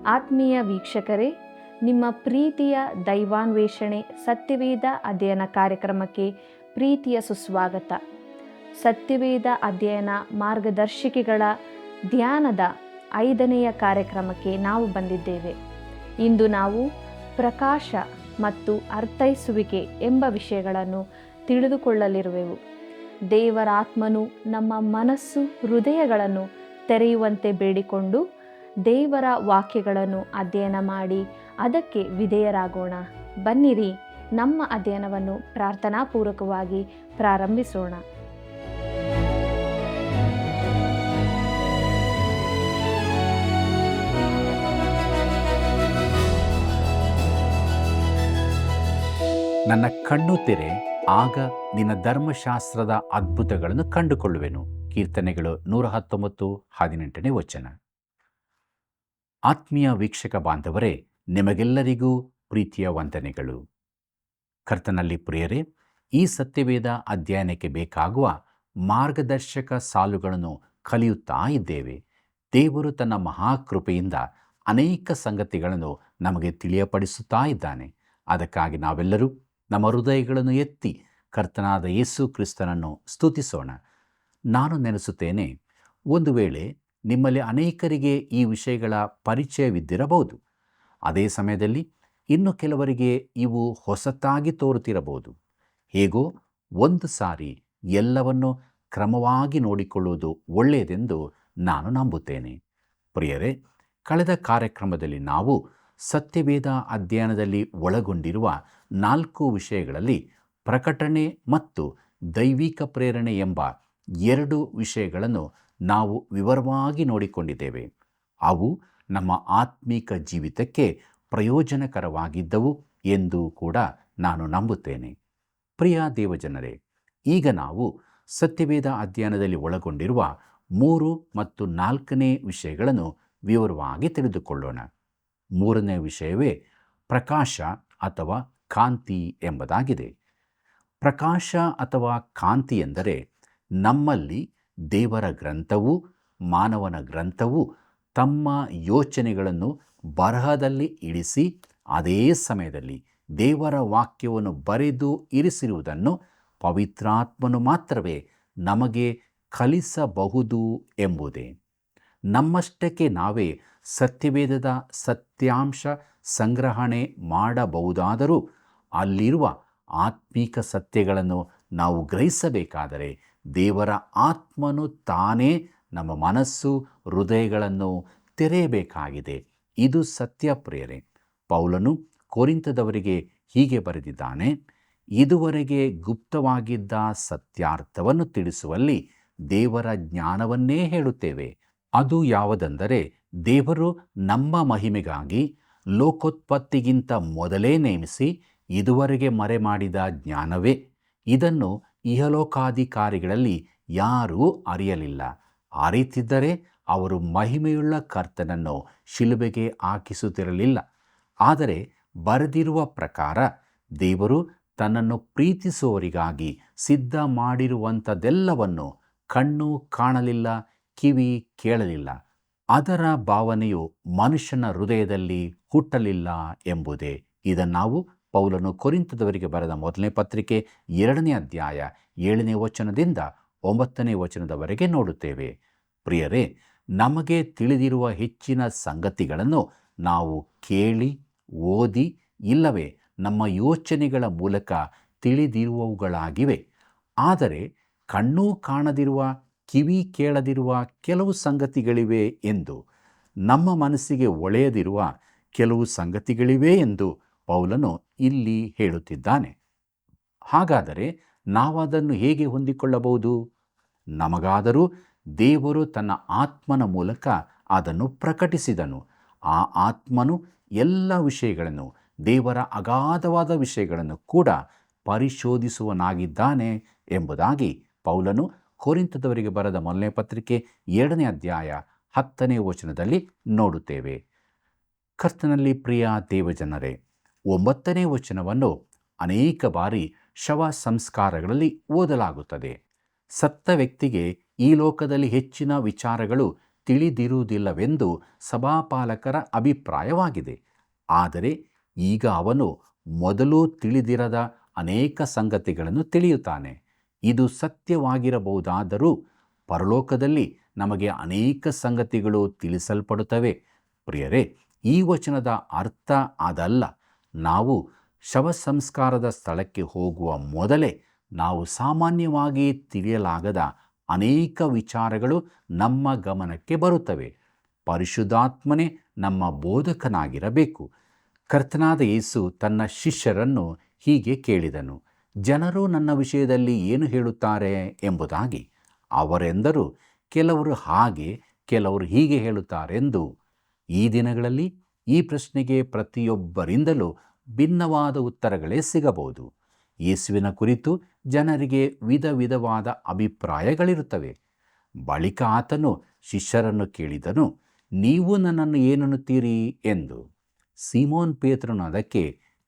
ಆತ್ಮೀಯ ವೀಕ್ಷಕರೇ, ನಿಮ್ಮ ಪ್ರೀತಿಯ ದೈವಾನ್ವೇಷಣೆ ಸತ್ಯವೇದ ಅಧ್ಯಯನ ಕಾರ್ಯಕ್ರಮಕ್ಕೆ ಪ್ರೀತಿಯ ಸುಸ್ವಾಗತ. ಸತ್ಯವೇದ ಅಧ್ಯಯನ ಮಾರ್ಗದರ್ಶಿಕೆಗಳ ಧ್ಯಾನದ 5ನೆಯ ಕಾರ್ಯಕ್ರಮಕ್ಕೆ ನಾವು ಬಂದಿದ್ದೇವೆ. ಇಂದು ನಾವು ಪ್ರಕಾಶ ಮತ್ತು ಅರ್ಥೈಸುವಿಕೆ ಎಂಬ ವಿಷಯಗಳನ್ನು ತಿಳಿದುಕೊಳ್ಳಲಿರುವೆವು. ದೇವರ ಆತ್ಮನು ನಮ್ಮ ಮನಸ್ಸು ಹೃದಯಗಳನ್ನು ತೆರೆಯುವಂತೆ ಬೇಡಿಕೊಂಡು ದೇವರ ವಾಕ್ಯಗಳನ್ನು ಅಧ್ಯಯನ ಮಾಡಿ ಅದಕ್ಕೆ ವಿಧೇಯರಾಗೋಣ. ಬನ್ನಿರಿ, ನಮ್ಮ ಅಧ್ಯಯನವನ್ನು ಪ್ರಾರ್ಥನಾಪೂರ್ವಕವಾಗಿ ಪ್ರಾರಂಭಿಸೋಣ. ನನ್ನ ಕಣ್ಣು ತೆರೆ, ಆಗ ನಿನ್ನ ಧರ್ಮಶಾಸ್ತ್ರದ ಅದ್ಭುತಗಳನ್ನು ಕಂಡುಕೊಳ್ಳುವೆನು. ಕೀರ್ತನೆಗಳು 119:18 ವಚನ. ಆತ್ಮೀಯ ವೀಕ್ಷಕ ಬಾಂಧವರೇ, ನಿಮಗೆಲ್ಲರಿಗೂ ಪ್ರೀತಿಯ ವಂದನೆಗಳು. ಕರ್ತನಲ್ಲಿ ಪ್ರಿಯರೇ, ಈ ಸತ್ಯವೇದ ಅಧ್ಯಯನಕ್ಕೆ ಬೇಕಾಗುವ ಮಾರ್ಗದರ್ಶಕ ಸಾಲುಗಳನ್ನು ಕಲಿಯುತ್ತಾ ಇದ್ದೇವೆ. ದೇವರು ತನ್ನ ಮಹಾಕೃಪೆಯಿಂದ ಅನೇಕ ಸಂಗತಿಗಳನ್ನು ನಮಗೆ ತಿಳಿಯಪಡಿಸುತ್ತಾ ಇದ್ದಾನೆ. ಅದಕ್ಕಾಗಿ ನಾವೆಲ್ಲರೂ ನಮ್ಮ ಹೃದಯಗಳನ್ನು ಎತ್ತಿ ಕರ್ತನಾದ ಯೇಸು ಕ್ರಿಸ್ತನನ್ನು ಸ್ತುತಿಸೋಣ. ನಾನು ನೆನೆಸುತ್ತೇನೆ, ಒಂದು ವೇಳೆ ನಿಮ್ಮಲ್ಲಿ ಅನೇಕರಿಗೆ ಈ ವಿಷಯಗಳ ಪರಿಚಯವಿದ್ದಿರಬಹುದು. ಅದೇ ಸಮಯದಲ್ಲಿ ಇನ್ನು ಕೆಲವರಿಗೆ ಇವು ಹೊಸತಾಗಿ ತೋರುತ್ತಿರಬಹುದು. ಹೇಗೋ ಒಂದು ಸಾರಿ ಎಲ್ಲವನ್ನು ಕ್ರಮವಾಗಿ ನೋಡಿಕೊಳ್ಳುವುದು ಒಳ್ಳೆಯದೆಂದು ನಾನು ನಂಬುತ್ತೇನೆ. ಪ್ರಿಯರೇ, ಕಳೆದ ಕಾರ್ಯಕ್ರಮದಲ್ಲಿ ನಾವು ಸತ್ಯವೇದ ಅಧ್ಯಯನದಲ್ಲಿ ಒಳಗೊಂಡಿರುವ 4 ವಿಷಯಗಳಲ್ಲಿ ಪ್ರಕಟಣೆ ಮತ್ತು ದೈವಿಕ ಪ್ರೇರಣೆ ಎಂಬ 2 ವಿಷಯಗಳನ್ನು ನಾವು ವಿವರವಾಗಿ ನೋಡಿಕೊಂಡಿದ್ದೇವೆ. ಅವು ನಮ್ಮ ಆತ್ಮಿಕ ಜೀವಿತಕ್ಕೆ ಪ್ರಯೋಜನಕರವಾಗಿದ್ದವು ಎಂದು ಕೂಡ ನಾನು ನಂಬುತ್ತೇನೆ. ಪ್ರಿಯ ದೇವಜನರೇ, ಈಗ ನಾವು ಸತ್ಯವೇದ ಅಧ್ಯಯನದಲ್ಲಿ ಒಳಗೊಂಡಿರುವ 3 ಮತ್ತು 4ನೇ ವಿಷಯಗಳನ್ನು ವಿವರವಾಗಿ ತಿಳಿದುಕೊಳ್ಳೋಣ. 3ನೇ ವಿಷಯವೇ ಪ್ರಕಾಶ ಅಥವಾ ಕಾಂತಿ ಎಂಬುದಾಗಿದೆ. ಪ್ರಕಾಶ ಅಥವಾ ಕಾಂತಿ ಎಂದರೆ ನಮ್ಮಲ್ಲಿ ದೇವರ ಗ್ರಂಥವು, ಮಾನವನ ಗ್ರಂಥವು ತಮ್ಮ ಯೋಚನೆಗಳನ್ನು ಬರಹದಲ್ಲಿ ಇಳಿಸಿ ಅದೇ ಸಮಯದಲ್ಲಿ ದೇವರ ವಾಕ್ಯವನ್ನು ಬರೆದು ಇರಿಸಿರುವುದನ್ನು ಪವಿತ್ರಾತ್ಮನು ಮಾತ್ರವೇ ನಮಗೆ ಕಲಿಸಬಹುದು ಎಂಬುದೇ. ನಮ್ಮಷ್ಟಕ್ಕೆ ನಾವೇ ಸತ್ಯವೇದದ ಸತ್ಯಾಂಶ ಸಂಗ್ರಹಣೆ ಮಾಡಬಹುದಾದರೂ ಅಲ್ಲಿರುವ ಆತ್ಮಿಕ ಸತ್ಯಗಳನ್ನು ನಾವು ಗ್ರಹಿಸಬೇಕಾದರೆ ದೇವರ ಆತ್ಮನು ತಾನೇ ನಮ್ಮ ಮನಸ್ಸು ಹೃದಯಗಳನ್ನು ತೆರೆಯಬೇಕಾಗಿದೆ. ಇದು ಸತ್ಯ ಪ್ರಿಯರೇ. ಪೌಲನು ಕೊರಿಂಥದವರಿಗೆ ಹೀಗೆ ಬರೆದಿದ್ದಾನೆ: ಇದುವರೆಗೆ ಗುಪ್ತವಾಗಿದ್ದ ಸತ್ಯಾರ್ಥವನ್ನು ತಿಳಿಸುವಲ್ಲಿ ದೇವರ ಜ್ಞಾನವನ್ನೇ ಹೇಳುತ್ತೇವೆ. ಅದು ಯಾವುದೆಂದರೆ, ದೇವರು ನಮ್ಮ ಮಹಿಮೆಗಾಗಿ ಲೋಕೋತ್ಪತ್ತಿಗಿಂತ ಮೊದಲೇ ನೇಮಿಸಿ ಇದುವರೆಗೆ ಮರೆಮಾಡಿದ ಜ್ಞಾನವೇ. ಇದನ್ನು ಇಹಲೋಕಾಧಿಕಾರಿಗಳಲ್ಲಿ ಯಾರೂ ಅರಿಯಲಿಲ್ಲ. ಅರಿತಿದ್ದರೆ ಅವರು ಮಹಿಮೆಯುಳ್ಳ ಕರ್ತನನ್ನು ಶಿಲುಬೆಗೆ ಹಾಕಿಸುತ್ತಿರಲಿಲ್ಲ. ಆದರೆ ಬರೆದಿರುವ ಪ್ರಕಾರ ದೇವರು ತನ್ನನ್ನು ಪ್ರೀತಿಸುವವರಿಗಾಗಿ ಸಿದ್ಧ ಮಾಡಿರುವಂಥದ್ದೆಲ್ಲವನ್ನು ಕಣ್ಣು ಕಾಣಲಿಲ್ಲ, ಕಿವಿ ಕೇಳಲಿಲ್ಲ, ಅದರ ಭಾವನೆಯು ಮನುಷ್ಯನ ಹೃದಯದಲ್ಲಿ ಹುಟ್ಟಲಿಲ್ಲ ಎಂಬುದೇ. ಇದನ್ನು ನಾವು ಪೌಲನು ಕೊರಿಂಥದವರಿಗೆ ಬರೆದ 1ನೇ ಪತ್ರಿಕೆ 2ನೇ ಅಧ್ಯಾಯ 7ನೇ ವಚನದಿಂದ 9ನೇ ವಚನದವರೆಗೆ ನೋಡುತ್ತೇವೆ. ಪ್ರಿಯರೇ, ನಮಗೆ ತಿಳಿದಿರುವ ಹೆಚ್ಚಿನ ಸಂಗತಿಗಳನ್ನು ನಾವು ಕೇಳಿ, ಓದಿ, ಇಲ್ಲವೇ ನಮ್ಮ ಯೋಚನೆಗಳ ಮೂಲಕ ತಿಳಿದಿರುವವುಗಳಾಗಿವೆ. ಆದರೆ ಕಣ್ಣು ಕಾಣದಿರುವ, ಕಿವಿ ಕೇಳದಿರುವ ಕೆಲವು ಸಂಗತಿಗಳಿವೆ ಎಂದು, ನಮ್ಮ ಮನಸ್ಸಿಗೆ ಒಳೆಯದಿರುವ ಕೆಲವು ಸಂಗತಿಗಳಿವೆ ಎಂದು ಪೌಲನು ಇಲ್ಲಿ ಹೇಳುತ್ತಿದ್ದಾನೆ. ಹಾಗಾದರೆ ನಾವದನ್ನು ಹೇಗೆ ಹೊಂದಿಕೊಳ್ಳಬಹುದು? ನಮಗಾದರೂ ದೇವರು ತನ್ನ ಆತ್ಮನ ಮೂಲಕ ಅದನ್ನು ಪ್ರಕಟಿಸಿದನು. ಆ ಆತ್ಮನು ಎಲ್ಲ ವಿಷಯಗಳನ್ನು, ದೇವರ ಅಗಾಧವಾದ ವಿಷಯಗಳನ್ನು ಕೂಡ ಪರಿಶೋಧಿಸುವನಾಗಿದ್ದಾನೆ ಎಂಬುದಾಗಿ ಪೌಲನು ಕೊರಿಂಥದವರಿಗೆ ಬರೆದ 1ನೇ ಪತ್ರಿಕೆ 2ನೇ ಅಧ್ಯಾಯ 10ನೇ ವಚನದಲ್ಲಿ ನೋಡುತ್ತೇವೆ. ಕರ್ತನಲ್ಲಿ ಪ್ರಿಯ ದೇವಜನರೇ, 9ನೇ ವಚನವನ್ನು ಅನೇಕ ಬಾರಿ ಶವ ಸಂಸ್ಕಾರಗಳಲ್ಲಿ ಓದಲಾಗುತ್ತದೆ. ಸತ್ತ ವ್ಯಕ್ತಿಗೆ ಈ ಲೋಕದಲ್ಲಿ ಹೆಚ್ಚಿನ ವಿಚಾರಗಳು ತಿಳಿದಿರುವುದಿಲ್ಲವೆಂದು ಸಭಾಪಾಲಕರ ಅಭಿಪ್ರಾಯವಾಗಿದೆ. ಆದರೆ ಈಗ ಅವನು ಮೊದಲು ತಿಳಿದಿರದ ಅನೇಕ ಸಂಗತಿಗಳನ್ನು ತಿಳಿಯುತ್ತಾನೆ. ಇದು ಸತ್ಯವಾಗಿರಬಹುದಾದರೂ ಪರಲೋಕದಲ್ಲಿ ನಮಗೆ ಅನೇಕ ಸಂಗತಿಗಳು ತಿಳಿಸಲ್ಪಡುತ್ತವೆ. ಪ್ರಿಯರೇ, ಈ ವಚನದ ಅರ್ಥ ಅದಲ್ಲ. ನಾವು ಶವ ಸಂಸ್ಕಾರದ ಸ್ಥಳಕ್ಕೆ ಹೋಗುವ ಮೊದಲೇ ನಾವು ಸಾಮಾನ್ಯವಾಗಿ ತಿಳಿಯಲಾಗದ ಅನೇಕ ವಿಚಾರಗಳು ನಮ್ಮ ಗಮನಕ್ಕೆ ಬರುತ್ತವೆ. ಪರಿಶುದ್ಧಾತ್ಮನೇ ನಮ್ಮ ಬೋಧಕನಾಗಿರಬೇಕು. ಕರ್ತನಾದ ಯೇಸು ತನ್ನ ಶಿಷ್ಯರನ್ನು ಹೀಗೆ ಕೇಳಿದನು, ಜನರು ನನ್ನ ವಿಷಯದಲ್ಲಿ ಏನು ಹೇಳುತ್ತಾರೆ ಎಂಬುದಾಗಿ. ಅವರೆಂದರು, ಕೆಲವರು ಹಾಗೆ, ಕೆಲವರು ಹೀಗೆ ಹೇಳುತ್ತಾರೆಂದು. ಈ ದಿನಗಳಲ್ಲಿ ಈ ಪ್ರಶ್ನೆಗೆ ಪ್ರತಿಯೊಬ್ಬರಿಂದಲೂ ಭಿನ್ನವಾದ ಉತ್ತರಗಳೇ ಸಿಗಬಹುದು. ಯೇಸುವಿನ ಕುರಿತು ಜನರಿಗೆ ವಿಧ ವಿಧವಾದ ಅಭಿಪ್ರಾಯಗಳಿರುತ್ತವೆ. ಬಳಿಕ ಆತನು ಶಿಷ್ಯರನ್ನು ಕೇಳಿದನು, ನೀವು ನನ್ನನ್ನು ಏನನ್ನುತ್ತೀರಿ ಎಂದು. ಸೀಮೋನ್ ಪೇತ್ರನು ಅದಕ್ಕೆ,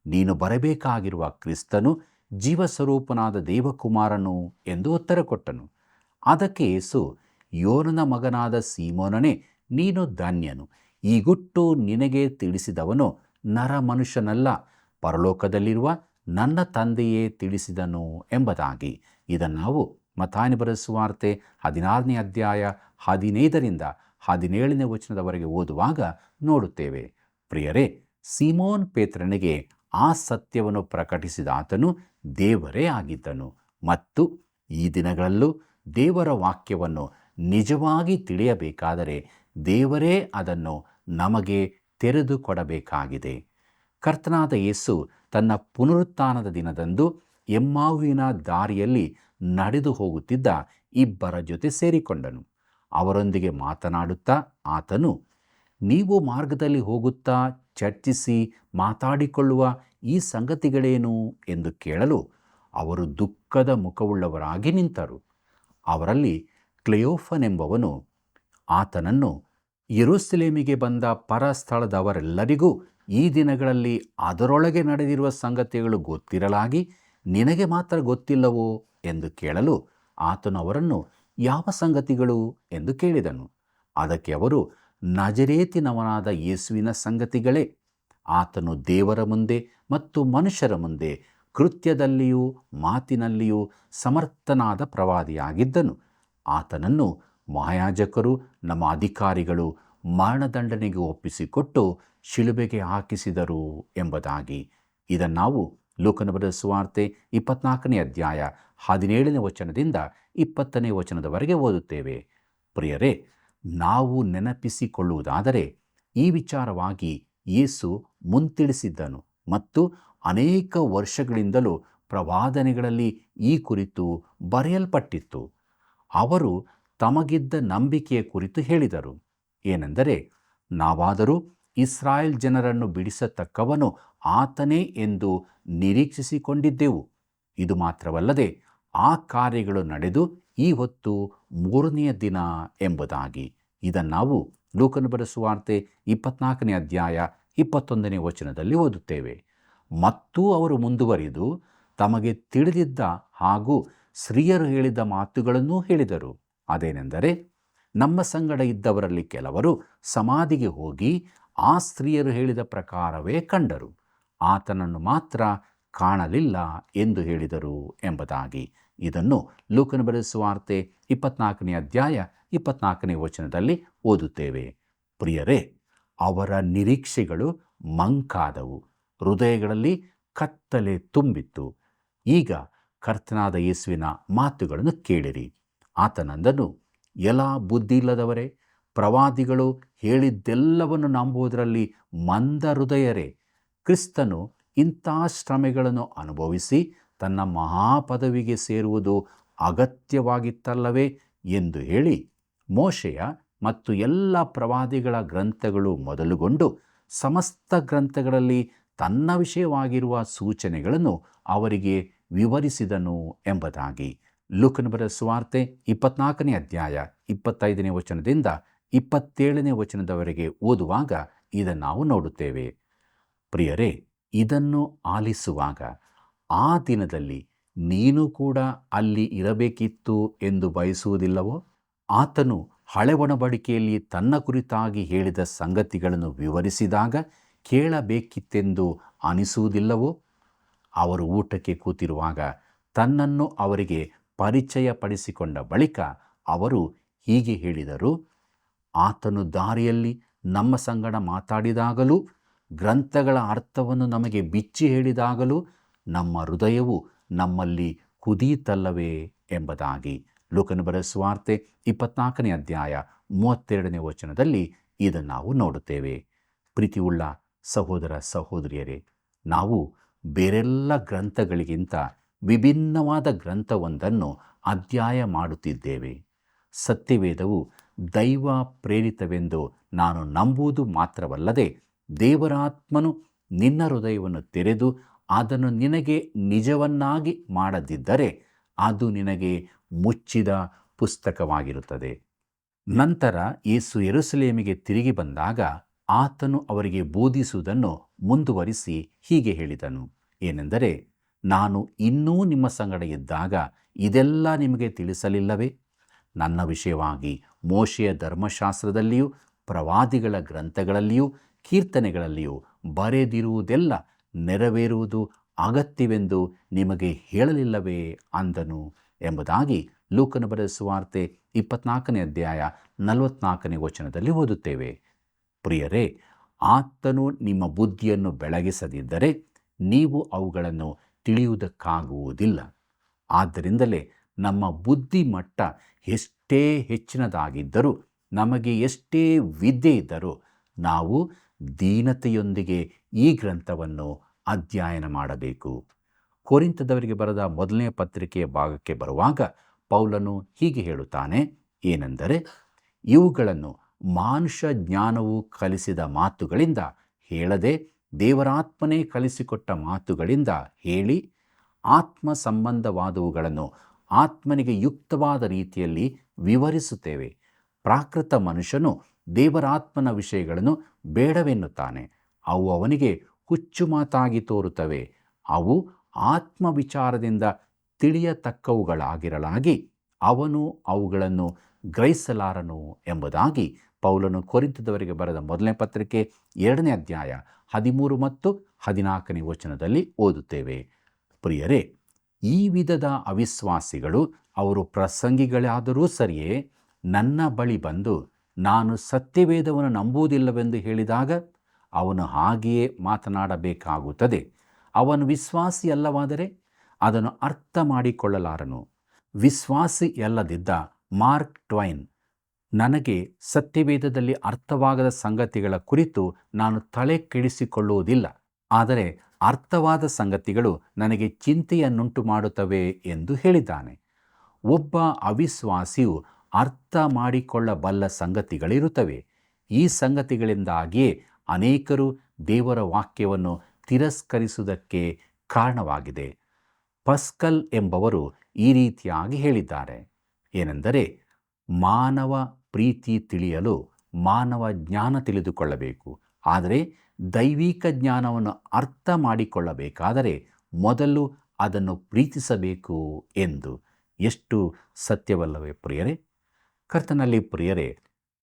ನೀನು ಬರಬೇಕಾಗಿರುವ ಕ್ರಿಸ್ತನು, ಜೀವಸ್ವರೂಪನಾದ ದೇವಕುಮಾರನು ಎಂದು ಉತ್ತರ ಕೊಟ್ಟನು. ಅದಕ್ಕೆ ಯೇಸು, ಯೋನನ ಮಗನಾದ ಸೀಮೋನನೇ, ನೀನು ಧನ್ಯನು. ಈ ಗುಟ್ಟು ನಿನಗೆ ತಿಳಿಸಿದವನು ನರ ಮನುಷ್ಯನಲ್ಲ, ಪರಲೋಕದಲ್ಲಿರುವ ನನ್ನ ತಂದೆಯೇ ತಿಳಿಸಿದನು ಎಂಬುದಾಗಿ. ಇದನ್ನು ನಾವು ಮತ್ತಾಯನ ಬರೆದ ಸುವಾರ್ತೆ 16ನೇ ಅಧ್ಯಾಯ 15ರಿಂದ 17ನೇ ವಚನದವರೆಗೆ ಓದುವಾಗ ನೋಡುತ್ತೇವೆ. ಪ್ರಿಯರೇ, ಸೀಮೋನ್ ಪೇತ್ರನಿಗೆ ಆ ಸತ್ಯವನ್ನು ಪ್ರಕಟಿಸಿದ ಆತನು ದೇವರೇ ಆಗಿದ್ದನು. ಮತ್ತು ಈ ದಿನಗಳಲ್ಲೂ ದೇವರ ವಾಕ್ಯವನ್ನು ನಿಜವಾಗಿ ತಿಳಿಯಬೇಕಾದರೆ ದೇವರೇ ಅದನ್ನು ನಮಗೆ ತೆರೆದು ಕೊಡಬೇಕಾಗಿದೆ. ಕರ್ತನಾದ ಯೇಸು ತನ್ನ ಪುನರುತ್ಥಾನದ ದಿನದಂದು ಎಮ್ಮಾವಿನ ದಾರಿಯಲ್ಲಿ ನಡೆದು ಹೋಗುತ್ತಿದ್ದ ಇಬ್ಬರ ಜೊತೆ ಸೇರಿಕೊಂಡನು. ಅವರೊಂದಿಗೆ ಮಾತನಾಡುತ್ತಾ ಆತನು, ನೀವು ಮಾರ್ಗದಲ್ಲಿ ಹೋಗುತ್ತಾ ಚರ್ಚಿಸಿ ಮಾತಾಡಿಕೊಳ್ಳುವ ಈ ಸಂಗತಿಗಳೇನು ಎಂದು ಕೇಳಲು ಅವರು ದುಃಖದ ಮುಖವುಳ್ಳವರಾಗಿ ನಿಂತರು. ಅವರಲ್ಲಿ ಕ್ಲೆಯೋಫನೆಂಬವನು ಆತನನ್ನು, ಯೆರೂಸಲೇಮಿಗೆ ಬಂದ ಪರಸ್ಥಳದವರೆಲ್ಲರಿಗೂ ಈ ದಿನಗಳಲ್ಲಿ ಅದರೊಳಗೆ ನಡೆದಿರುವ ಸಂಗತಿಗಳು ಗೊತ್ತಿರಲಾಗಿ ನಿನಗೆ ಮಾತ್ರ ಗೊತ್ತಿಲ್ಲವೋ ಎಂದು ಕೇಳಲು ಆತನು ಅವರನ್ನು, ಯಾವ ಸಂಗತಿಗಳು ಎಂದು ಕೇಳಿದನು. ಅದಕ್ಕೆ ಅವರು, ನಜರೇತಿನವನಾದ ಯೇಸುವಿನ ಸಂಗತಿಗಳೇ. ಆತನು ದೇವರ ಮುಂದೆ ಮತ್ತು ಮನುಷ್ಯರ ಮುಂದೆ ಕೃತ್ಯದಲ್ಲಿಯೂ ಮಾತಿನಲ್ಲಿಯೂ ಸಮರ್ಥನಾದ ಪ್ರವಾದಿಯಾಗಿದ್ದನು. ಆತನನ್ನು ಮಹಾಯಾಜಕರು, ನಮ್ಮ ಅಧಿಕಾರಿಗಳು ಮರಣದಂಡನೆಗೆ ಒಪ್ಪಿಸಿಕೊಟ್ಟು ಶಿಲುಬೆಗೆ ಹಾಕಿಸಿದರು ಎಂಬುದಾಗಿ. ಇದನ್ನು ನಾವು ಲೂಕನ ಬರೆದ ಸುವಾರ್ತೆ 24ನೇ ಅಧ್ಯಾಯ 17ನೇ ವಚನದಿಂದ 20ನೇ ವಚನದವರೆಗೆ ಓದುತ್ತೇವೆ. ಪ್ರಿಯರೇ, ನಾವು ನೆನಪಿಸಿಕೊಳ್ಳುವುದಾದರೆ ಈ ವಿಚಾರವಾಗಿ ಯೇಸು ಮುಂತಿಳಿಸಿದ್ದನು ಮತ್ತು ಅನೇಕ ವರ್ಷಗಳಿಂದಲೂ ಪ್ರವಾದನೆಗಳಲ್ಲಿ ಈ ಕುರಿತು ಬರೆಯಲ್ಪಟ್ಟಿತ್ತು. ಅವರು ತಮಗಿದ್ದ ನಂಬಿಕೆಯ ಕುರಿತು ಹೇಳಿದರು. ಏನೆಂದರೆ, ನಾವಾದರೂ ಇಸ್ರಾಯೇಲ್ ಜನರನ್ನು ಬಿಡಿಸತಕ್ಕವನು ಆತನೇ ಎಂದು ನಿರೀಕ್ಷಿಸಿಕೊಂಡಿದ್ದೆವು. ಇದು ಮಾತ್ರವಲ್ಲದೆ ಆ ಕಾರ್ಯಗಳು ನಡೆದು ಈ ಹೊತ್ತು 3ನೆಯ ದಿನ ಎಂಬುದಾಗಿ. ಇದನ್ನು ನಾವು ಲೂಕನ ಬರೆದ ಸುವಾರ್ತೆ 24ನೇ ಅಧ್ಯಾಯ 21ನೇ ವಚನದಲ್ಲಿ ಓದುತ್ತೇವೆ. ಮತ್ತು ಅವರು ಮುಂದುವರಿದು ತಮಗೆ ತಿಳಿದಿದ್ದ ಹಾಗೂ ಸ್ತ್ರೀಯರು ಹೇಳಿದ ಮಾತುಗಳನ್ನೂ ಹೇಳಿದರು. ಅದೇನೆಂದರೆ, ನಮ್ಮ ಸಂಗಡ ಇದ್ದವರಲ್ಲಿ ಕೆಲವರು ಸಮಾಧಿಗೆ ಹೋಗಿ ಆ ಸ್ತ್ರೀಯರು ಹೇಳಿದ ಪ್ರಕಾರವೇ ಕಂಡರು, ಆತನನ್ನು ಮಾತ್ರ ಕಾಣಲಿಲ್ಲ ಎಂದು ಹೇಳಿದರು ಎಂಬುದಾಗಿ. ಇದನ್ನು ಲೂಕನ ಬರೆದ ಸುವಾರ್ತೆ 24ನೇ ಅಧ್ಯಾಯ 24ನೇ ವಚನದಲ್ಲಿ ಓದುತ್ತೇವೆ. ಪ್ರಿಯರೇ, ಅವರ ನಿರೀಕ್ಷೆಗಳು ಮಂಕಾದವು, ಹೃದಯಗಳಲ್ಲಿ ಕತ್ತಲೆ ತುಂಬಿತ್ತು. ಈಗ ಕರ್ತನಾದ ಯೇಸುವಿನ ಮಾತುಗಳನ್ನು ಕೇಳಿರಿ. ಆತನಂದನು, ಎಲ್ಲ ಬುದ್ಧಿಯಿಲ್ಲದವರೇ, ಪ್ರವಾದಿಗಳು ಹೇಳಿದ್ದೆಲ್ಲವನ್ನು ನಂಬುವುದರಲ್ಲಿ ಮಂದ ಹೃದಯರೇ, ಕ್ರಿಸ್ತನು ಇಂಥ ಶ್ರಮೆಗಳನ್ನು ಅನುಭವಿಸಿ ತನ್ನ ಮಹಾಪದವಿಗೆ ಸೇರುವುದು ಅಗತ್ಯವಾಗಿತ್ತಲ್ಲವೇ ಎಂದು ಹೇಳಿ, ಮೋಶೆಯ ಮತ್ತು ಎಲ್ಲ ಪ್ರವಾದಿಗಳ ಗ್ರಂಥಗಳು ಮೊದಲುಗೊಂಡು ಸಮಸ್ತ ಗ್ರಂಥಗಳಲ್ಲಿ ತನ್ನ ವಿಷಯವಾಗಿರುವ ಸೂಚನೆಗಳನ್ನು ಅವರಿಗೆ ವಿವರಿಸಿದನು ಎಂಬುದಾಗಿ. ಲೂಕನ ಬರೆದ ಸುವಾರ್ತೆ 24ನೇ ಅಧ್ಯಾಯ 25ನೇ ವಚನದಿಂದ 27ನೇ ವಚನದವರೆಗೆ ಓದುವಾಗ ಇದನ್ನು ನಾವು ನೋಡುತ್ತೇವೆ. ಪ್ರಿಯರೇ, ಇದನ್ನು ಆಲಿಸುವಾಗ ಆ ದಿನದಲ್ಲಿ ನೀನು ಕೂಡ ಅಲ್ಲಿ ಇರಬೇಕಿತ್ತು ಎಂದು ಬಯಸುವುದಿಲ್ಲವೋ? ಆತನು ಹಳೆ ಒಡಂಬಡಿಕೆಯಲ್ಲಿ ತನ್ನ ಕುರಿತಾಗಿ ಹೇಳಿದ ಸಂಗತಿಗಳನ್ನು ವಿವರಿಸಿದಾಗ ಕೇಳಬೇಕಿತ್ತೆಂದು ಅನಿಸುವುದಿಲ್ಲವೋ? ಅವರು ಊಟಕ್ಕೆ ಕೂತಿರುವಾಗ ತನ್ನನ್ನು ಅವರಿಗೆ ಪರಿಚಯಪಡಿಸಿಕೊಂಡ ಬಳಿಕ ಅವರು ಹೀಗೆ ಹೇಳಿದರು, ಆತನು ದಾರಿಯಲ್ಲಿ ನಮ್ಮ ಸಂಗಡ ಮಾತಾಡಿದಾಗಲೂ ಗ್ರಂಥಗಳ ಅರ್ಥವನ್ನು ನಮಗೆ ಬಿಚ್ಚಿ ಹೇಳಿದಾಗಲೂ ನಮ್ಮ ಹೃದಯವು ನಮ್ಮಲ್ಲಿ ಕುದಿಯಿತಲ್ಲವೇ ಎಂಬುದಾಗಿ. ಲೂಕನ ಬರೆದ ಸುವಾರ್ತೆ 24ನೇ ಅಧ್ಯಾಯ 32ನೇ ವಚನದಲ್ಲಿ ಇದನ್ನು ನಾವು ನೋಡುತ್ತೇವೆ. ಪ್ರೀತಿಯುಳ್ಳ ಸಹೋದರ ಸಹೋದರಿಯರೇ, ನಾವು ಬೇರೆಲ್ಲ ಗ್ರಂಥಗಳಿಗಿಂತ ವಿಭಿನ್ನವಾದ ಗ್ರಂಥವೊಂದನ್ನು ಅಧ್ಯಯನ ಮಾಡುತ್ತಿದ್ದೇವೆ. ಸತ್ಯವೇದವು ದೈವ ಪ್ರೇರಿತವೆಂದು ನಾನು ನಂಬುವುದು ಮಾತ್ರವಲ್ಲದೆ, ದೇವರಾತ್ಮನು ನಿನ್ನ ಹೃದಯವನ್ನು ತೆರೆದು ಅದನ್ನು ನಿನಗೆ ನಿಜವನ್ನಾಗಿ ಮಾಡದಿದ್ದರೆ ಅದು ನಿನಗೆ ಮುಚ್ಚಿದ ಪುಸ್ತಕವಾಗಿರುತ್ತದೆ. ನಂತರ ಯೇಸು ಯೆರೂಸಲೇಮಿಗೆ ತಿರುಗಿ ಬಂದಾಗ ಆತನು ಅವರಿಗೆ ಬೋಧಿಸುವುದನ್ನು ಮುಂದುವರಿಸಿ ಹೀಗೆ ಹೇಳಿದನು, ಏನೆಂದರೆ, ನಾನು ಇನ್ನೂ ನಿಮ್ಮ ಸಂಗಡ ಇದ್ದಾಗ ಇದೆಲ್ಲ ನಿಮಗೆ ತಿಳಿಸಲಿಲ್ಲವೇ? ನನ್ನ ವಿಷಯವಾಗಿ ಮೋಶೆಯ ಧರ್ಮಶಾಸ್ತ್ರದಲ್ಲಿಯೂ ಪ್ರವಾದಿಗಳ ಗ್ರಂಥಗಳಲ್ಲಿಯೂ ಕೀರ್ತನೆಗಳಲ್ಲಿಯೂ ಬರೆದಿರುವುದೆಲ್ಲ ನೆರವೇರುವುದು ಅಗತ್ಯವೆಂದು ನಿಮಗೆ ಹೇಳಲಿಲ್ಲವೇ ಅಂದನು ಎಂಬುದಾಗಿ ಲೂಕನ ಬರೆದ ಸುವಾರ್ತೆ 24ನೇ ಅಧ್ಯಾಯ 44ನೇ ವಚನದಲ್ಲಿ ಓದುತ್ತೇವೆ. ಪ್ರಿಯರೇ, ಆತನು ನಿಮ್ಮ ಬುದ್ಧಿಯನ್ನು ಬೆಳಗಿಸದಿದ್ದರೆ ನೀವು ಅವುಗಳನ್ನು ತಿಳಿಯುವುದಕ್ಕಾಗುವುದಿಲ್ಲ. ಆದ್ದರಿಂದಲೇ ನಮ್ಮ ಬುದ್ಧಿ ಮಟ್ಟ ಎಷ್ಟೇ ಹೆಚ್ಚಿನದಾಗಿದ್ದರೂ, ನಮಗೆ ಎಷ್ಟೇ ವಿದ್ಯೆ ಇದ್ದರೂ ನಾವು ದೀನತೆಯೊಂದಿಗೆ ಈ ಗ್ರಂಥವನ್ನು ಅಧ್ಯಯನ ಮಾಡಬೇಕು. ಕೊರಿಂಥದವರಿಗೆ ಬರೆದ 1ನೇ ಪತ್ರಿಕೆಯ ಭಾಗಕ್ಕೆ ಬರುವಾಗ ಪೌಲನು ಹೀಗೆ ಹೇಳುತ್ತಾನೆ, ಏನೆಂದರೆ, ಇವುಗಳನ್ನು ಮಾನುಷ ಜ್ಞಾನವು ಕಲಿಸಿದ ಮಾತುಗಳಿಂದ ಹೇಳದೆ ದೇವರಾತ್ಮನೇ ಕಲಿಸಿಕೊಟ್ಟ ಮಾತುಗಳಿಂದ ಹೇಳಿ, ಆತ್ಮ ಸಂಬಂಧವಾದವುಗಳನ್ನು ಆತ್ಮನಿಗೆ ಯುಕ್ತವಾದ ರೀತಿಯಲ್ಲಿ ವಿವರಿಸುತ್ತೇವೆ. ಪ್ರಾಕೃತ ಮನುಷ್ಯನು ದೇವರಾತ್ಮನ ವಿಷಯಗಳನ್ನು ಬೇಡವೆನ್ನುತ್ತಾನೆ. ಅವು ಅವನಿಗೆ ಹುಚ್ಚು ಮಾತಾಗಿ ತೋರುತ್ತವೆ. ಅವು ಆತ್ಮ ವಿಚಾರದಿಂದ ತಿಳಿಯತಕ್ಕವುಗಳಾಗಿರಲಾಗಿ ಅವನು ಅವುಗಳನ್ನು ಗ್ರಹಿಸಲಾರನು ಎಂಬುದಾಗಿ ಪೌಲನು ಕೊರಿಂಥದವರಿಗೆ ಬರೆದ 1ನೇ ಪತ್ರಿಕೆ 2ನೇ ಅಧ್ಯಾಯ 13 ಮತ್ತು 14ನೇ ವಚನದಲ್ಲಿ ಓದುತ್ತೇವೆ. ಪ್ರಿಯರೇ, ಈ ವಿಧದ ಅವಿಶ್ವಾಸಿಗಳು, ಅವರು ಪ್ರಸಂಗಿಗಳಾದರೂ ಸರಿಯೇ, ನನ್ನ ಬಳಿ ಬಂದು ನಾನು ಸತ್ಯವೇದವನ್ನು ನಂಬುವುದಿಲ್ಲವೆಂದು ಹೇಳಿದಾಗ ಅವನು ಹಾಗೆಯೇ ಮಾತನಾಡಬೇಕಾಗುತ್ತದೆ. ಅವನು ವಿಶ್ವಾಸಿಯಲ್ಲವಾದರೆ ಅದನ್ನು ಅರ್ಥ ಮಾಡಿಕೊಳ್ಳಲಾರನು. ವಿಶ್ವಾಸಿಯಲ್ಲದಿದ್ದ ಮಾರ್ಕ್ ಟ್ವೈನ್, ನನಗೆ ಸತ್ಯವೇದದಲ್ಲಿ ಅರ್ಥವಾಗದ ಸಂಗತಿಗಳ ಕುರಿತು ನಾನು ತಲೆ ಕೆಡಿಸಿಕೊಳ್ಳುವುದಿಲ್ಲ, ಆದರೆ ಅರ್ಥವಾದ ಸಂಗತಿಗಳು ನನಗೆ ಚಿಂತೆಯನ್ನುಂಟು ಮಾಡುತ್ತವೆ ಎಂದು ಹೇಳಿದ್ದಾನೆ. ಒಬ್ಬ ಅವಿಶ್ವಾಸಿಯು ಅರ್ಥ ಮಾಡಿಕೊಳ್ಳಬಲ್ಲ ಸಂಗತಿಗಳಿರುತ್ತವೆ. ಈ ಸಂಗತಿಗಳಿಂದಾಗಿಯೇ ಅನೇಕರು ದೇವರ ವಾಕ್ಯವನ್ನು ತಿರಸ್ಕರಿಸುವುದಕ್ಕೆ ಕಾರಣವಾಗಿದೆ. ಪಸ್ಕಲ್ ಎಂಬವರು ಈ ರೀತಿಯಾಗಿ ಹೇಳಿದ್ದಾರೆ, ಏನೆಂದರೆ, ಮಾನವ ಪ್ರೀತಿ ತಿಳಿಯಲು ಮಾನವ ಜ್ಞಾನ ತಿಳಿದುಕೊಳ್ಳಬೇಕು, ಆದರೆ ದೈವಿಕ ಜ್ಞಾನವನ್ನು ಅರ್ಥ ಮಾಡಿಕೊಳ್ಳಬೇಕಾದರೆ ಮೊದಲು ಅದನ್ನು ಪ್ರೀತಿಸಬೇಕು ಎಂದು. ಎಷ್ಟು ಸತ್ಯವಲ್ಲವೇ ಪ್ರಿಯರೇ? ಕರ್ತನಲ್ಲಿ ಪ್ರಿಯರೇ,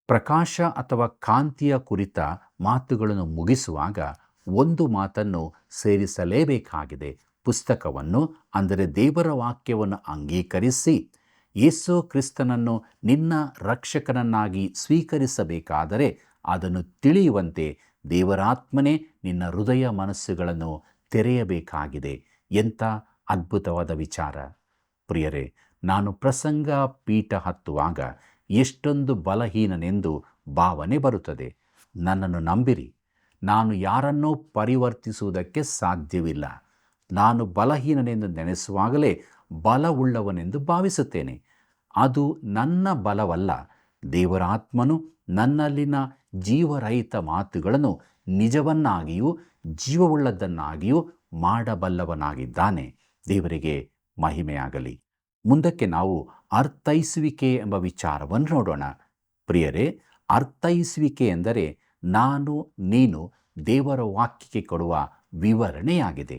ಪ್ರಕಾಶ ಅಥವಾ ಕಾಂತಿಯ ಕುರಿತ ಮಾತುಗಳನ್ನು ಮುಗಿಸುವಾಗ ಒಂದು ಮಾತನ್ನು ಸೇರಿಸಲೇಬೇಕಾಗಿದೆ. ಪುಸ್ತಕವನ್ನು, ಅಂದರೆ ದೇವರ ವಾಕ್ಯವನ್ನು ಅಂಗೀಕರಿಸಿ ಯೇಸು ಕ್ರಿಸ್ತನನ್ನು ನಿನ್ನ ರಕ್ಷಕನನ್ನಾಗಿ ಸ್ವೀಕರಿಸಬೇಕಾದರೆ ಅದನ್ನು ತಿಳಿಯುವಂತೆ ದೇವರಾತ್ಮನೇ ನಿನ್ನ ಹೃದಯ ಮನಸ್ಸುಗಳನ್ನು ತೆರೆಯಬೇಕಾಗಿದೆ. ಎಂಥ ಅದ್ಭುತವಾದ ವಿಚಾರ ಪ್ರಿಯರೇ! ನಾನು ಪ್ರಸಂಗ ಪೀಠ ಹತ್ತುವಾಗ ಎಷ್ಟೊಂದು ಬಲಹೀನನೆಂದು ಭಾವನೆ ಬರುತ್ತದೆ. ನನ್ನನ್ನು ನಂಬಿರಿ, ನಾನು ಯಾರನ್ನೂ ಪರಿವರ್ತಿಸುವುದಕ್ಕೆ ಸಾಧ್ಯವಿಲ್ಲ. ನಾನು ಬಲಹೀನನೆಂದು ನೆನೆಸುವಾಗಲೇ ಬಲವುಳ್ಳವನೆಂದು ಭಾವಿಸುತ್ತೇನೆ. ಅದು ನನ್ನ ಬಲವಲ್ಲ. ದೇವರಾತ್ಮನು ನನ್ನಲ್ಲಿನ ಜೀವರಹಿತ ಮಾತುಗಳನ್ನು ನಿಜವನ್ನಾಗಿಯೂ ಜೀವವುಳ್ಳದನ್ನಾಗಿಯೂ ಮಾಡಬಲ್ಲವನಾಗಿದ್ದಾನೆ. ದೇವರಿಗೆ ಮಹಿಮೆಯಾಗಲಿ. ಮುಂದಕ್ಕೆ ನಾವು ಅರ್ಥೈಸುವಿಕೆ ಎಂಬ ವಿಚಾರವನ್ನು ನೋಡೋಣ. ಪ್ರಿಯರೇ, ಅರ್ಥೈಸುವಿಕೆ ಎಂದರೆ ನಾನು ನೀನು ದೇವರ ವಾಕ್ಯಕ್ಕೆ ಕೊಡುವ ವಿವರಣೆಯಾಗಿದೆ.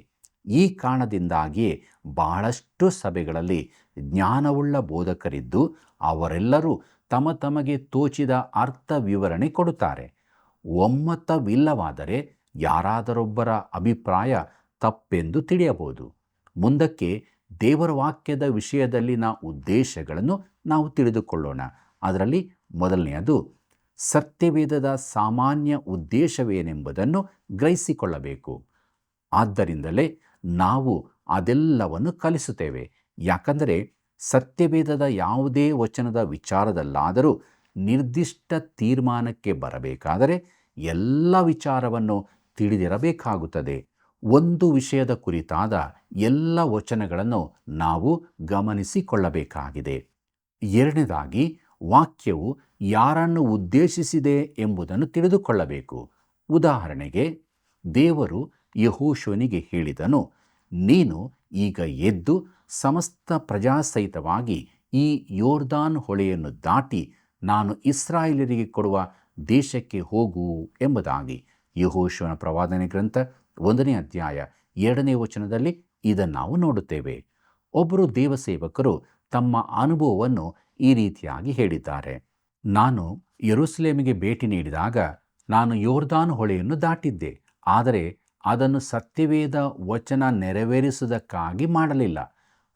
ಈ ಕಾರಣದಿಂದಾಗಿಯೇ ಬಹಳಷ್ಟು ಸಭೆಗಳಲ್ಲಿ ಜ್ಞಾನವುಳ್ಳ ಬೋಧಕರಿದ್ದು ಅವರೆಲ್ಲರೂ ತಮಗೆ ತೋಚಿದ ಅರ್ಥ ವಿವರಣೆ ಕೊಡುತ್ತಾರೆ. ಒಮ್ಮತವಿಲ್ಲವಾದರೆ ಯಾರಾದರೊಬ್ಬರ ಅಭಿಪ್ರಾಯ ತಪ್ಪೆಂದು ತಿಳಿಯಬಹುದು. ಮುಂದಕ್ಕೆ ದೇವರ ವಾಕ್ಯದ ವಿಷಯದಲ್ಲಿನ ಉದ್ದೇಶಗಳನ್ನು ನಾವು ತಿಳಿದುಕೊಳ್ಳೋಣ. ಅದರಲ್ಲಿ ಮೊದಲನೆಯದು, ಸತ್ಯವೇದದ ಸಾಮಾನ್ಯ ಉದ್ದೇಶವೇನೆಂಬುದನ್ನು ಗ್ರಹಿಸಿಕೊಳ್ಳಬೇಕು. ಆದ್ದರಿಂದಲೇ ನಾವು ಅದೆಲ್ಲವನ್ನು ಕಲಿಸುತ್ತೇವೆ. ಯಾಕಂದರೆ ಸತ್ಯವೇದದ ಯಾವುದೇ ವಚನದ ವಿಚಾರದಲ್ಲಾದರೂ ನಿರ್ದಿಷ್ಟ ತೀರ್ಮಾನಕ್ಕೆ ಬರಬೇಕಾದರೆ ಎಲ್ಲ ವಿಚಾರವನ್ನು ತಿಳಿದಿರಬೇಕಾಗುತ್ತದೆ. ಒಂದು ವಿಷಯದ ಕುರಿತಾದ ಎಲ್ಲ ವಚನಗಳನ್ನು ನಾವು ಗಮನಿಸಿಕೊಳ್ಳಬೇಕಾಗಿದೆ. ಎರಡನೇದಾಗಿ, ವಾಕ್ಯವು ಯಾರನ್ನು ಉದ್ದೇಶಿಸಿದೆ ಎಂಬುದನ್ನು ತಿಳಿದುಕೊಳ್ಳಬೇಕು. ಉದಾಹರಣೆಗೆ, ದೇವರು ಯೆಹೋಶುವನಿಗೆ ಹೇಳಿದನು, ನೀನು ಈಗ ಎದ್ದು ಸಮಸ್ತ ಪ್ರಜಾಸಹಿತವಾಗಿ ಈ ಯೋರ್ದಾನ್ ಹೊಳೆಯನ್ನು ದಾಟಿ ನಾನು ಇಸ್ರಾಯೇಲರಿಗೆ ಕೊಡುವ ದೇಶಕ್ಕೆ ಹೋಗು ಎಂಬುದಾಗಿ. ಯೆಹೋಶುವನ ಪ್ರವಾದನೆ ಗ್ರಂಥ 1ನೇ ಅಧ್ಯಾಯ 2ನೇ ವಚನದಲ್ಲಿ ಇದನ್ನು ನಾವು ನೋಡುತ್ತೇವೆ. ಒಬ್ಬರು ದೇವಸೇವಕರು ತಮ್ಮ ಅನುಭವವನ್ನು ಈ ರೀತಿಯಾಗಿ ಹೇಳಿದ್ದಾರೆ. ನಾನು ಯೆರೂಸಲೇಮಿಗೆ ಭೇಟಿ ನೀಡಿದಾಗ ನಾನು ಯೋರ್ದಾನ್ ಹೊಳೆಯನ್ನು ದಾಟಿದ್ದೆ, ಆದರೆ ಅದನ್ನು ಸತ್ಯವೇದ ವಚನ ನೆರವೇರಿಸುವುದಕ್ಕಾಗಿ ಮಾಡಲಿಲ್ಲ.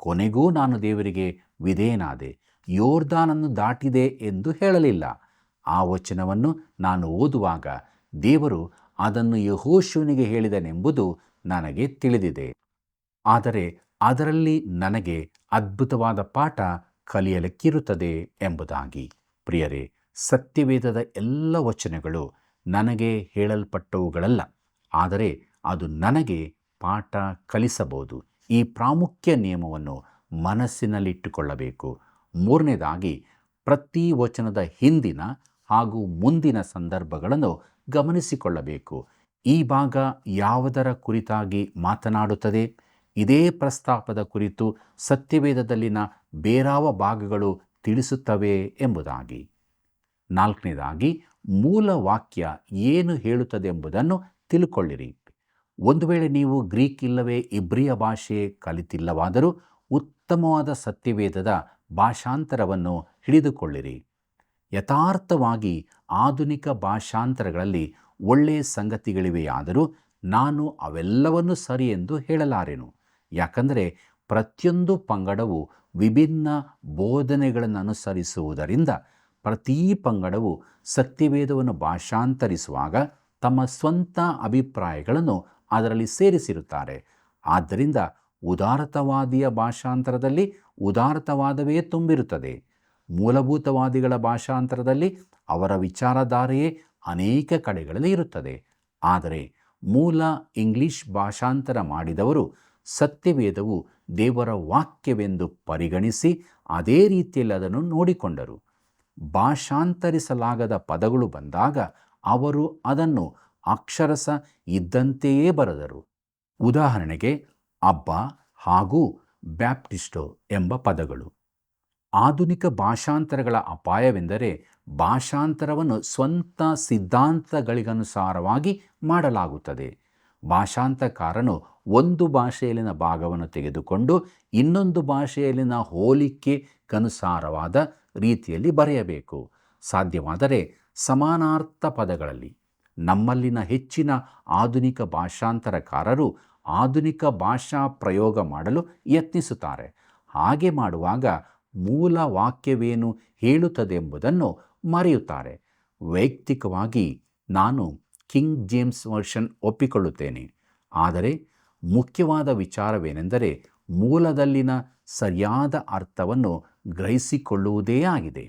ಕೊನೆಗೂ ನಾನು ದೇವರಿಗೆ ವಿಧೇಯನಾದೆ, ಯೋರ್ದಾನನ್ನು ದಾಟಿದೆ ಎಂದು ಹೇಳಲಿಲ್ಲ. ಆ ವಚನವನ್ನು ನಾನು ಓದುವಾಗ ದೇವರು ಅದನ್ನು ಯೆಹೋಶುವನಿಗೆ ಹೇಳಿದನೆಂಬುದು ನನಗೆ ತಿಳಿದಿದೆ. ಆದರೆ ಅದರಲ್ಲಿ ನನಗೆ ಅದ್ಭುತವಾದ ಪಾಠ ಕಲಿಯಲಿಕ್ಕಿರುತ್ತದೆ ಎಂಬುದಾಗಿ. ಪ್ರಿಯರೇ, ಸತ್ಯವೇದದ ಎಲ್ಲ ವಚನಗಳು ನನಗೆ ಹೇಳಲ್ಪಟ್ಟವುಗಳಲ್ಲ, ಆದರೆ ಅದು ನನಗೆ ಪಾಠ ಕಲಿಸಬಹುದು. ಈ ಪ್ರಾಮುಖ್ಯ ನಿಯಮವನ್ನು ಮನಸ್ಸಿನಲ್ಲಿಟ್ಟುಕೊಳ್ಳಬೇಕು. ಮೂರನೇದಾಗಿ, ಪ್ರತಿ ವಚನದ ಹಿಂದಿನ ಹಾಗೂ ಮುಂದಿನ ಸಂದರ್ಭಗಳನ್ನು ಗಮನಿಸಿಕೊಳ್ಳಬೇಕು. ಈ ಭಾಗ ಯಾವುದರ ಕುರಿತಾಗಿ ಮಾತನಾಡುತ್ತದೆ? ಇದೇ ಪ್ರಸ್ತಾಪದ ಕುರಿತು ಸತ್ಯವೇದದಲ್ಲಿನ ಬೇರಾವ ಭಾಗಗಳು ತಿಳಿಸುತ್ತವೆ ಎಂಬುದಾಗಿ. ನಾಲ್ಕನೇದಾಗಿ, ಮೂಲ ವಾಕ್ಯ ಏನು ಹೇಳುತ್ತದೆ ಎಂಬುದನ್ನು ತಿಳ್ಕೊಳ್ಳಿರಿ. ಒಂದು ವೇಳೆ ನೀವು ಗ್ರೀಕ್ ಇಲ್ಲವೇ ಇಬ್ರಿಯ ಭಾಷೆ ಕಲಿತಿಲ್ಲವಾದರೂ ಉತ್ತಮವಾದ ಸತ್ಯವೇದದ ಭಾಷಾಂತರವನ್ನು ಹಿಡಿದುಕೊಳ್ಳಿರಿ. ಯಥಾರ್ಥವಾಗಿ ಆಧುನಿಕ ಭಾಷಾಂತರಗಳಲ್ಲಿ ಒಳ್ಳೆಯ ಸಂಗತಿಗಳಿವೆಯಾದರೂ ನಾನು ಅವೆಲ್ಲವನ್ನೂ ಸರಿ ಎಂದು ಹೇಳಲಾರೆನು. ಯಾಕಂದರೆ ಪ್ರತಿಯೊಂದು ಪಂಗಡವು ವಿಭಿನ್ನ ಬೋಧನೆಗಳನ್ನು ಅನುಸರಿಸುವುದರಿಂದ ಪ್ರತಿ ಪಂಗಡವು ಸತ್ಯವೇದವನ್ನು ಭಾಷಾಂತರಿಸುವಾಗ ತಮ್ಮ ಸ್ವಂತ ಅಭಿಪ್ರಾಯಗಳನ್ನು ಅದರಲ್ಲಿ ಸೇರಿಸಿರುತ್ತಾರೆ. ಆದ್ದರಿಂದ ಉದಾರತಾವಾದಿಯ ಭಾಷಾಂತರದಲ್ಲಿ ಉದಾರತಾವಾದವೇ ತುಂಬಿರುತ್ತದೆ. ಮೂಲಭೂತವಾದಿಗಳ ಭಾಷಾಂತರದಲ್ಲಿ ಅವರ ವಿಚಾರಧಾರೆಯೇ ಅನೇಕ ಕಡೆಗಳಲ್ಲಿ ಇರುತ್ತದೆ. ಆದರೆ ಮೂಲ ಇಂಗ್ಲಿಷ್ ಭಾಷಾಂತರ ಮಾಡಿದವರು ಸತ್ಯವೇದವು ದೇವರ ವಾಕ್ಯವೆಂದು ಪರಿಗಣಿಸಿ ಅದೇ ರೀತಿಯಲ್ಲಿ ಅದನ್ನು ನೋಡಿಕೊಂಡರು. ಭಾಷಾಂತರಿಸಲಾಗದ ಪದಗಳು ಬಂದಾಗ ಅವರು ಅದನ್ನು ಅಕ್ಷರಶ ಇದ್ದಂತೆಯೇ ಬರೆದರು. ಉದಾಹರಣೆಗೆ ಅಬ್ಬ ಹಾಗೂ ಬ್ಯಾಪ್ಟಿಸ್ಟೋ ಎಂಬ ಪದಗಳು. ಆಧುನಿಕ ಭಾಷಾಂತರಗಳ ಅಪಾಯವೆಂದರೆ ಭಾಷಾಂತರವನ್ನು ಸ್ವಂತ ಸಿದ್ಧಾಂತಗಳಿಗನುಸಾರವಾಗಿ ಮಾಡಲಾಗುತ್ತದೆ. ಭಾಷಾಂತರಕಾರನು ಒಂದು ಭಾಷೆಯಲ್ಲಿನ ಭಾಗವನ್ನು ತೆಗೆದುಕೊಂಡು ಇನ್ನೊಂದು ಭಾಷೆಯಲ್ಲಿನ ಹೋಲಿಕೆಗನುಸಾರವಾದ ರೀತಿಯಲ್ಲಿ ಬರೆಯಬೇಕು. ಸಾಧ್ಯವಾದರೆ ಸಮಾನಾರ್ಥ ಪದಗಳಲ್ಲಿ. ನಮ್ಮಲ್ಲಿನ ಹೆಚ್ಚಿನ ಆಧುನಿಕ ಭಾಷಾಂತರಕಾರರು ಆಧುನಿಕ ಭಾಷಾ ಪ್ರಯೋಗ ಮಾಡಲು ಯತ್ನಿಸುತ್ತಾರೆ. ಹಾಗೆ ಮಾಡುವಾಗ ಮೂಲ ವಾಕ್ಯವೇನು ಹೇಳುತ್ತದೆ ಎಂಬುದನ್ನು ಮರೆಯುತ್ತಾರೆ. ವೈಯಕ್ತಿಕವಾಗಿ ನಾನು ಕಿಂಗ್ ಜೇಮ್ಸ್ ವರ್ಷನ್ ಒಪ್ಪಿಕೊಳ್ಳುತ್ತೇನೆ. ಆದರೆ ಮುಖ್ಯವಾದ ವಿಚಾರವೇನೆಂದರೆ ಮೂಲದಲ್ಲಿನ ಸರಿಯಾದ ಅರ್ಥವನ್ನು ಗ್ರಹಿಸಿಕೊಳ್ಳುವುದೇ ಆಗಿದೆ.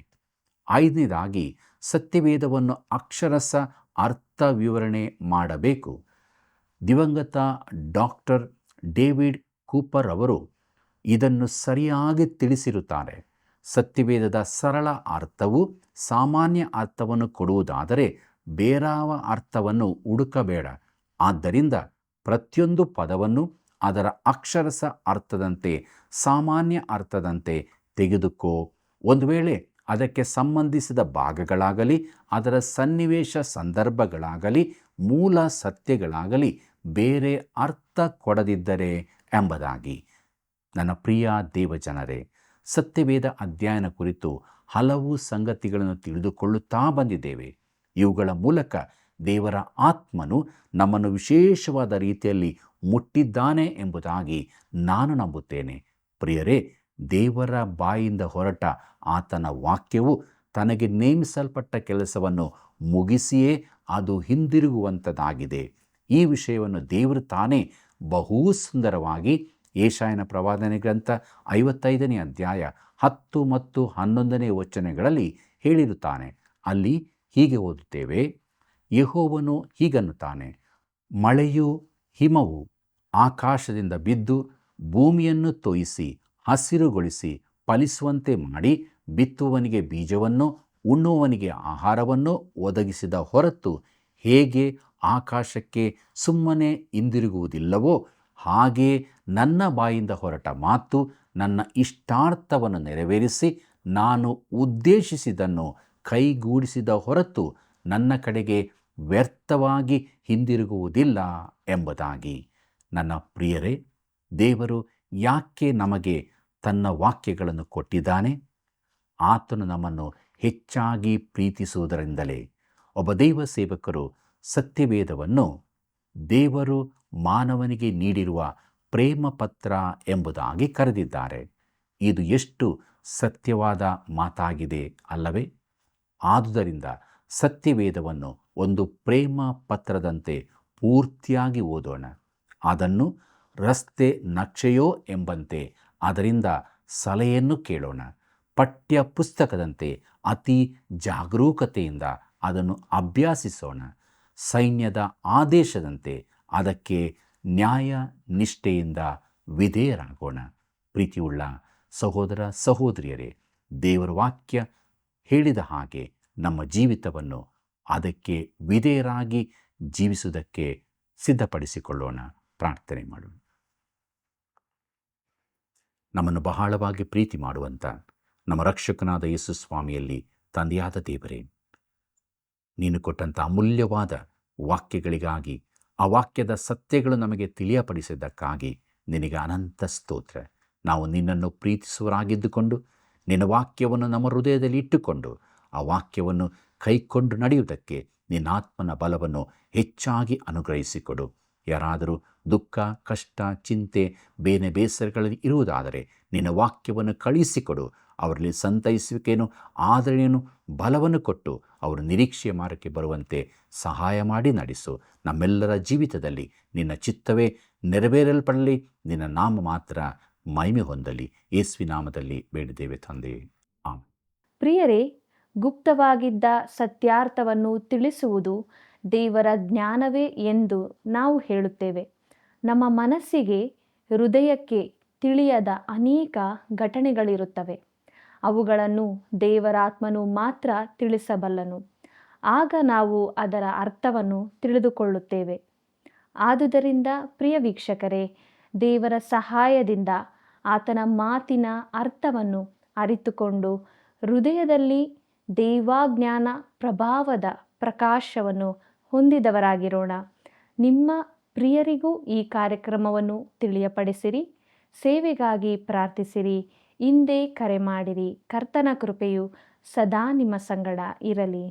ಐದನೇದಾಗಿ, ಸತ್ಯವೇದವನ್ನು ಅಕ್ಷರಶ ಅರ್ಥ ವಿವರಣೆ ಮಾಡಬೇಕು. ದಿವಂಗತ ಡಾಕ್ಟರ್ ಡೇವಿಡ್ ಕೂಪರ್ ಅವರು ಇದನ್ನು ಸರಿಯಾಗಿ ತಿಳಿಸಿರುತ್ತಾರೆ. ಸತ್ಯವೇದದ ಸರಳ ಅರ್ಥವು ಸಾಮಾನ್ಯ ಅರ್ಥವನ್ನು ಕೊಡುವುದಾದರೆ ಬೇರಾವ ಅರ್ಥವನ್ನು ಹುಡುಕಬೇಡ. ಆದ್ದರಿಂದ ಪ್ರತಿಯೊಂದು ಪದವನ್ನು ಅದರ ಅಕ್ಷರಶ ಅರ್ಥದಂತೆ, ಸಾಮಾನ್ಯ ಅರ್ಥದಂತೆ ತೆಗೆದುಕೋ. ಒಂದು ವೇಳೆ ಅದಕ್ಕೆ ಸಂಬಂಧಿಸಿದ ಭಾಗಗಳಾಗಲಿ, ಅದರ ಸನ್ನಿವೇಶ ಸಂದರ್ಭಗಳಾಗಲಿ, ಮೂಲ ಸತ್ಯಗಳಾಗಲಿ ಬೇರೆ ಅರ್ಥ ಕೊಡದಿದ್ದರೆ ಎಂಬುದಾಗಿ. ನನ್ನ ಪ್ರಿಯ ದೇವಜನರೇ, ಸತ್ಯವೇದ ಅಧ್ಯಯನ ಕುರಿತು ಹಲವು ಸಂಗತಿಗಳನ್ನು ತಿಳಿದುಕೊಳ್ಳುತ್ತಾ ಬಂದಿದ್ದೇವೆ. ಇವುಗಳ ಮೂಲಕ ದೇವರ ಆತ್ಮನು ನಮ್ಮನ್ನು ವಿಶೇಷವಾದ ರೀತಿಯಲ್ಲಿ ಮುಟ್ಟಿದ್ದಾನೆ ಎಂಬುದಾಗಿ ನಾನು ನಂಬುತ್ತೇನೆ. ಪ್ರಿಯರೇ, ದೇವರ ಬಾಯಿಂದ ಹೊರಟ ಆತನ ವಾಕ್ಯವು ತನಗೆ ನೇಮಿಸಲ್ಪಟ್ಟ ಕೆಲಸವನ್ನು ಮುಗಿಸಿಯೇ ಅದು ಹಿಂದಿರುಗುವಂಥದ್ದಾಗಿದೆ. ಈ ವಿಷಯವನ್ನು ದೇವರು ತಾನೇ ಬಹು ಸುಂದರವಾಗಿ ಯೆಶಾಯನ ಪ್ರವಾದನೆ ಗ್ರಂಥ 55ನೇ ಅಧ್ಯಾಯ 10 ಮತ್ತು 11ನೇ ವಚನಗಳಲ್ಲಿ ಹೇಳಿರುತ್ತಾನೆ. ಅಲ್ಲಿ ಹೀಗೆ ಓದುತ್ತೇವೆ: ಯೆಹೋವನು ಹೀಗನ್ನುತ್ತಾನೆ, ಮಳೆಯೂ ಹಿಮವು ಆಕಾಶದಿಂದ ಬಿದ್ದು ಭೂಮಿಯನ್ನು ತೋಯಿಸಿ ಹಸಿರುಗೊಳಿಸಿ ಫಲಿಸುವಂತೆ ಮಾಡಿ ಬಿತ್ತುವವನಿಗೆ ಬೀಜವನ್ನು ಉಣ್ಣುವವನಿಗೆ ಆಹಾರವನ್ನು ಒದಗಿಸಿದ ಹೊರತು ಹೇಗೆ ಆಕಾಶಕ್ಕೆ ಸುಮ್ಮನೆ ಹಿಂದಿರುಗುವುದಿಲ್ಲವೋ ಹಾಗೇ ನನ್ನ ಬಾಯಿಂದ ಹೊರಟ ಮಾತು ನನ್ನ ಇಷ್ಟಾರ್ಥವನ್ನು ನೆರವೇರಿಸಿ ನಾನು ಉದ್ದೇಶಿಸಿದ್ದನ್ನು ಕೈಗೂಡಿಸಿದ ಹೊರತು ನನ್ನ ಕಡೆಗೆ ವ್ಯರ್ಥವಾಗಿ ಹಿಂದಿರುಗುವುದಿಲ್ಲ ಎಂಬುದಾಗಿ. ನನ್ನ ಪ್ರಿಯರೇ, ದೇವರು ಯಾಕೆ ನಮಗೆ ತನ್ನ ವಾಕ್ಯಗಳನ್ನು ಕೊಟ್ಟಿದ್ದಾನೆ? ಆತನು ನಮ್ಮನ್ನು ಹೆಚ್ಚಾಗಿ ಪ್ರೀತಿಸುವುದರಿಂದಲೇ. ಒಬ್ಬ ದೈವ ಸೇವಕರು ಸತ್ಯವೇದವನ್ನು ದೇವರು ಮಾನವನಿಗೆ ನೀಡಿರುವ ಪ್ರೇಮ ಪತ್ರ ಎಂಬುದಾಗಿ ಕರೆದಿದ್ದಾರೆ. ಇದು ಎಷ್ಟು ಸತ್ಯವಾದ ಮಾತಾಗಿದೆ ಅಲ್ಲವೇ? ಆದುದರಿಂದ ಸತ್ಯವೇದವನ್ನು ಒಂದು ಪ್ರೇಮ ಪತ್ರದಂತೆ ಪೂರ್ತಿಯಾಗಿ ಓದೋಣ. ಅದನ್ನು ರಸ್ತೆ ನಕ್ಷೆಯೋ ಎಂಬಂತೆ ಅದರಿಂದ ಸಲಹೆಯನ್ನು ಕೇಳೋಣ. ಪಠ್ಯ ಪುಸ್ತಕದಂತೆ ಅತಿ ಜಾಗರೂಕತೆಯಿಂದ ಅದನ್ನು ಅಭ್ಯಾಸಿಸೋಣ. ಸೈನ್ಯದ ಆದೇಶದಂತೆ ಅದಕ್ಕೆ ನ್ಯಾಯ ನಿಷ್ಠೆಯಿಂದ ವಿಧೇಯರಾಗೋಣ. ಪ್ರೀತಿಯುಳ್ಳ ಸಹೋದರ ಸಹೋದರಿಯರೇ, ದೇವರ ವಾಕ್ಯ ಹೇಳಿದ ಹಾಗೆ ನಮ್ಮ ಜೀವಿತವನ್ನು ಅದಕ್ಕೆ ವಿಧೇಯರಾಗಿ ಜೀವಿಸುವುದಕ್ಕೆ ಸಿದ್ಧಪಡಿಸಿಕೊಳ್ಳೋಣ. ಪ್ರಾರ್ಥನೆ ಮಾಡೋಣ. ನಮ್ಮನ್ನು ಬಹಳವಾಗಿ ಪ್ರೀತಿ ಮಾಡುವಂಥ ನಮ್ಮ ರಕ್ಷಕನಾದ ಯೇಸು ಸ್ವಾಮಿಯಲ್ಲಿ ತಂದೆಯಾದ ದೇವರೇ, ನೀನು ಕೊಟ್ಟಂಥ ಅಮೂಲ್ಯವಾದ ವಾಕ್ಯಗಳಿಗಾಗಿ, ಆ ವಾಕ್ಯದ ಸತ್ಯಗಳು ನಮಗೆ ತಿಳಿಯಪಡಿಸಿದ್ದಕ್ಕಾಗಿ ನಿನಗೆ ಅನಂತ ಸ್ತೋತ್ರ. ನಾವು ನಿನ್ನನ್ನು ಪ್ರೀತಿಸುವರಾಗಿದ್ದುಕೊಂಡು ನಿನ್ನ ವಾಕ್ಯವನ್ನು ನಮ್ಮ ಹೃದಯದಲ್ಲಿ ಇಟ್ಟುಕೊಂಡು ಆ ವಾಕ್ಯವನ್ನು ಕೈಕೊಂಡು ನಡೆಯುವುದಕ್ಕೆ ನಿನ್ನ ಆತ್ಮನ ಬಲವನ್ನು ಹೆಚ್ಚಾಗಿ ಅನುಗ್ರಹಿಸಿಕೊಡು. ಯಾರಾದರೂ ದುಃಖ, ಕಷ್ಟ, ಚಿಂತೆ, ಬೇನೆ ಬೇಸರಗಳಲ್ಲಿ ಇರುವುದಾದರೆ ನಿನ್ನ ವಾಕ್ಯವನ್ನು ಕಳುಹಿಸಿಕೊಡು. ಅವರಲ್ಲಿ ಸಂತೈಸುವಿಕೆಯನ್ನು, ಆದರಣೆಯನ್ನು, ಬಲವನ್ನು ಕೊಟ್ಟು ಅವರು ನಿರೀಕ್ಷೆಯ ಮಾರ್ಗಕ್ಕೆ ಬರುವಂತೆ ಸಹಾಯ ಮಾಡಿ ನಡೆಸು. ನಮ್ಮೆಲ್ಲರ ಜೀವಿತದಲ್ಲಿ ನಿನ್ನ ಚಿತ್ತವೇ ನೆರವೇರಲ್ಪಡಲಿ. ನಿನ್ನ ನಾಮ ಮಾತ್ರ ಮಹಿಮೆ ಹೊಂದಲಿ. ಯೇಸುವಿನ ನಾಮದಲ್ಲಿ ಬೇಡಿದ್ದೇವೆ ತಂದೆ, ಆಮೆನ್. ಪ್ರಿಯರೇ, ಗುಪ್ತವಾಗಿದ್ದ ಸತ್ಯಾರ್ಥವನ್ನು ತಿಳಿಸುವುದು ದೇವರ ಜ್ಞಾನವೇ ಎಂದು ನಾವು ಹೇಳುತ್ತೇವೆ. ನಮ್ಮ ಮನಸ್ಸಿಗೆ, ಹೃದಯಕ್ಕೆ ತಿಳಿಯದ ಅನೇಕ ಘಟನೆಗಳಿರುತ್ತವೆ. ಅವುಗಳನ್ನು ದೇವರಾತ್ಮನು ಮಾತ್ರ ತಿಳಿಸಬಲ್ಲನು. ಆಗ ನಾವು ಅದರ ಅರ್ಥವನ್ನು ತಿಳಿದುಕೊಳ್ಳುತ್ತೇವೆ. ಆದುದರಿಂದ ಪ್ರಿಯ ವೀಕ್ಷಕರೇ, ದೇವರ ಸಹಾಯದಿಂದ ಆತನ ಮಾತಿನ ಅರ್ಥವನ್ನು ಅರಿತುಕೊಂಡು ಹೃದಯದಲ್ಲಿ ದೇವಾಜ್ಞಾನ ಪ್ರಭಾವದ ಪ್ರಕಾಶವನ್ನು ಹೊಂದಿದವರಾಗಿರೋಣ. ನಿಮ್ಮ ಪ್ರಿಯರಿಗೂ ಈ ಕಾರ್ಯಕ್ರಮವನ್ನು ತಿಳಿಯಪಡಿಸಿರಿ. ಸೇವೆಗಾಗಿ ಪ್ರಾರ್ಥಿಸಿರಿ. ಹಿಂದೆ ಕರೆ ಮಾಡಿರಿ. ಕರ್ತನ ಕೃಪೆಯು ಸದಾ ನಿಮ್ಮ ಸಂಗಡ ಇರಲಿ.